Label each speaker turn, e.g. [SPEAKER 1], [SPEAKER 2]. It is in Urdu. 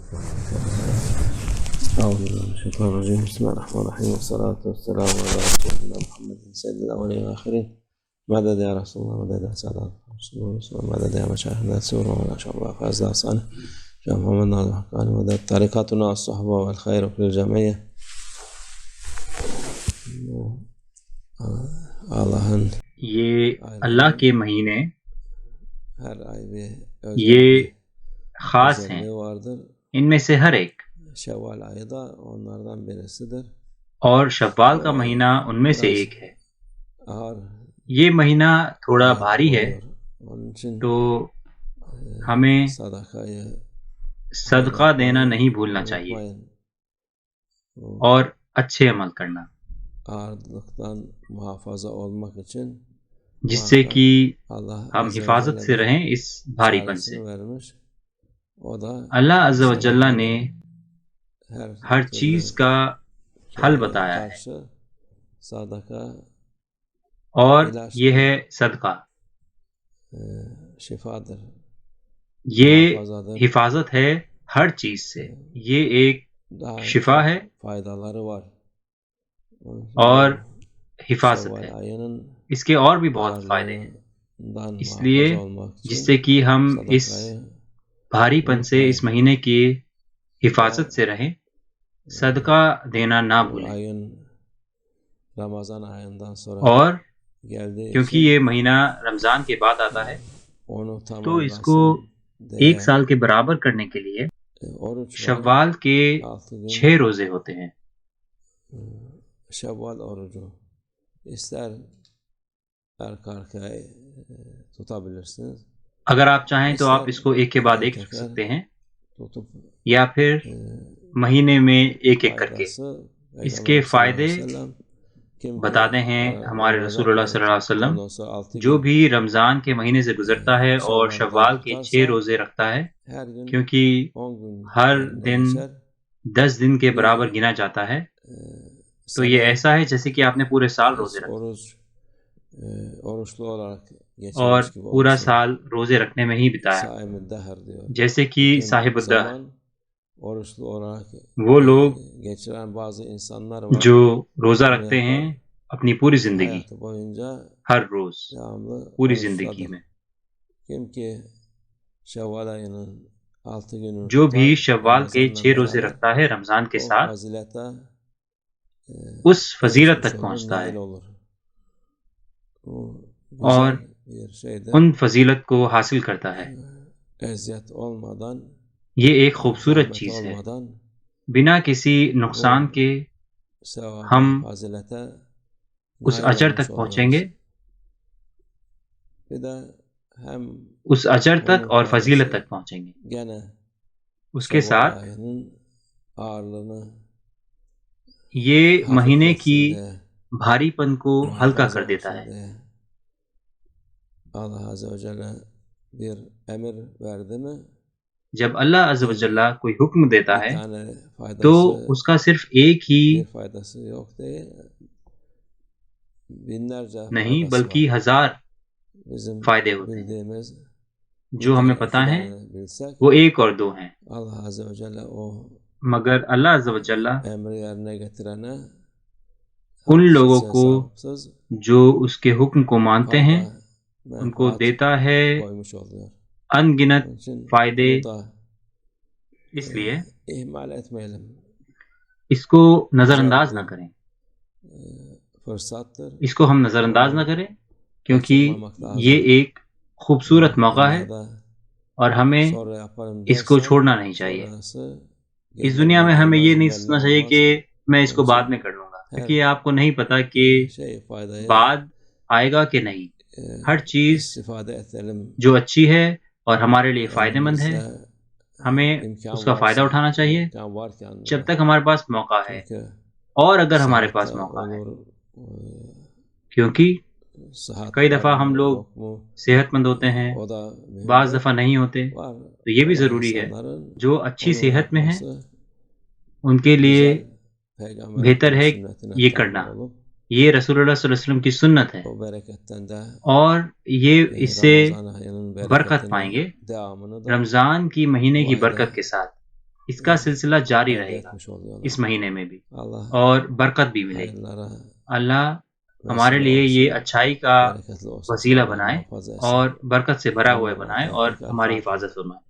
[SPEAKER 1] أعوذ بالله من الشيطان الرجيم. بسم الله الرحمن الرحيم، والصلاة والسلام على رسول الله محمد سيد الأولين والآخرين. مدد يا رسول الله، مدد يا سادات رسول الله، مدد يا مشايخنا السور وما شاء الله فاز أحسن شيخ محمد ناظر حقاني. مدد طريقتنا الصحبة والخير في الجمعية.
[SPEAKER 2] یہ اللہ کے مہینے یہ خاص ہیں، ان میں سے ہر ایک، اور شوال کا مہینہ ان میں سے ایک ہے۔ یہ مہینہ تھوڑا بھاری ہے، تو ہمیں صدقہ دینا نہیں بھولنا چاہیے اور اچھے عمل کرنا، جس سے کہ ہم حفاظت سے رہیں اس بھاری پن سے۔ اللہ عز و جل نے ہر چیز کا حل بتایا ہے، اور یہ ہے صدقہ۔ یہ حفاظت ہے ہر چیز سے، یہ ایک شفا ہے اور حفاظت ہے۔ اس کے اور بھی بہت فائدے ہیں، اس لیے جس سے کہ ہم اس بھاری پن سے، اس مہینے کی حفاظت سے رہیں، صدقہ دینا نہ بھولیں۔ اور کیونکہ یہ مہینہ رمضان کے بعد آتا ہے، تو اس کو ایک سال کے برابر کرنے کے لیے شوال کے 6 روزے ہوتے ہیں۔
[SPEAKER 1] شوال orucu ister arka arkaya tutabilirsiniz.
[SPEAKER 2] اگر آپ چاہیں تو آپ اس کو ایک کے بعد ایک رکھ سکتے ہیں، یا پھر مہینے میں ایک ایک کر کے۔ اس کے فائدے بتاتے ہیں ہمارے رسول اللہ صلی اللہ علیہ وسلم۔ جو بھی رمضان کے مہینے سے گزرتا ہے اور شوال کے 6 روزے رکھتا ہے، کیونکہ ہر دن 10 دن کے برابر گنا جاتا ہے، تو یہ ایسا ہے جیسے کہ آپ نے پورے سال روزے رکھے اور پورا سال روزے رکھنے میں ہی بتایا۔ جیسے کہ صاحب الدہر، وہ لوگ جو روزہ رکھتے ہیں اپنی پوری زندگی، ہر روز پوری زندگی میں۔ جو بھی شوال کے 6 روزے رکھتا ہے رمضان کے ساتھ، اس فضیلت تک پہنچتا ہے اور ان فضیلت کو حاصل کرتا ہے۔ یہ ایک خوبصورت چیز ہے، بنا کسی نقصان کے ہم اس اجر تک پہنچیں گے، اس اجر تک اور فضیلت تک پہنچیں گے۔ اس کے ساتھ یہ مہینے کی بھاری پن کو ہلکا کر دیتا ہے۔ جب اللہ عز و جل کوئی حکم دیتا ہے تو اس کا صرف ایک ہی نہیں بلکہ 1000 فائدے ہوتے ہیں۔ جو ہمیں پتہ ہیں وہ 1 اور 2 ہیں، مگر اللہ عز و جل ان لوگوں کو جو اس کے حکم کو مانتے ہیں ان کو دیتا ہے ان گنت فائدے۔ اس لیے اس کو نظر انداز نہ کریں، اس کو ہم نظر انداز نہ کریں، کیونکہ یہ ایک خوبصورت موقع ہے اور ہمیں اس کو چھوڑنا نہیں چاہیے۔ اس دنیا میں ہمیں یہ نہیں سوچنا چاہیے کہ میں اس کو بعد میں کر لوں گا، کیونکہ آپ کو نہیں پتا کہ بعد آئے گا کہ نہیں۔ ہر چیز جو اچھی ہے اور ہمارے لیے فائدہ مند ہے، ہمیں اس کا فائدہ اٹھانا چاہیے جب تک ہمارے پاس موقع ہے، اور اگر ہمارے پاس موقع ہے، کیونکہ کئی دفعہ ہم لوگ صحت مند ہوتے ہیں، بعض دفعہ نہیں ہوتے، تو یہ بھی ضروری ہے جو اچھی صحت میں ہیں ان کے لیے بہتر ہے یہ کرنا۔ یہ رسول اللہ صلی اللہ علیہ وسلم کی سنت ہے، اور یہ اس سے برکت پائیں گے رمضان کی مہینے کی برکت کے ساتھ۔ اس کا سلسلہ جاری رہے گا اس مہینے میں بھی، اور برکت بھی ملے گی۔ اللہ ہمارے لیے یہ اچھائی کا وسیلہ بنائے اور برکت سے بھرا ہوا بنائے اور ہماری حفاظت فرمائے۔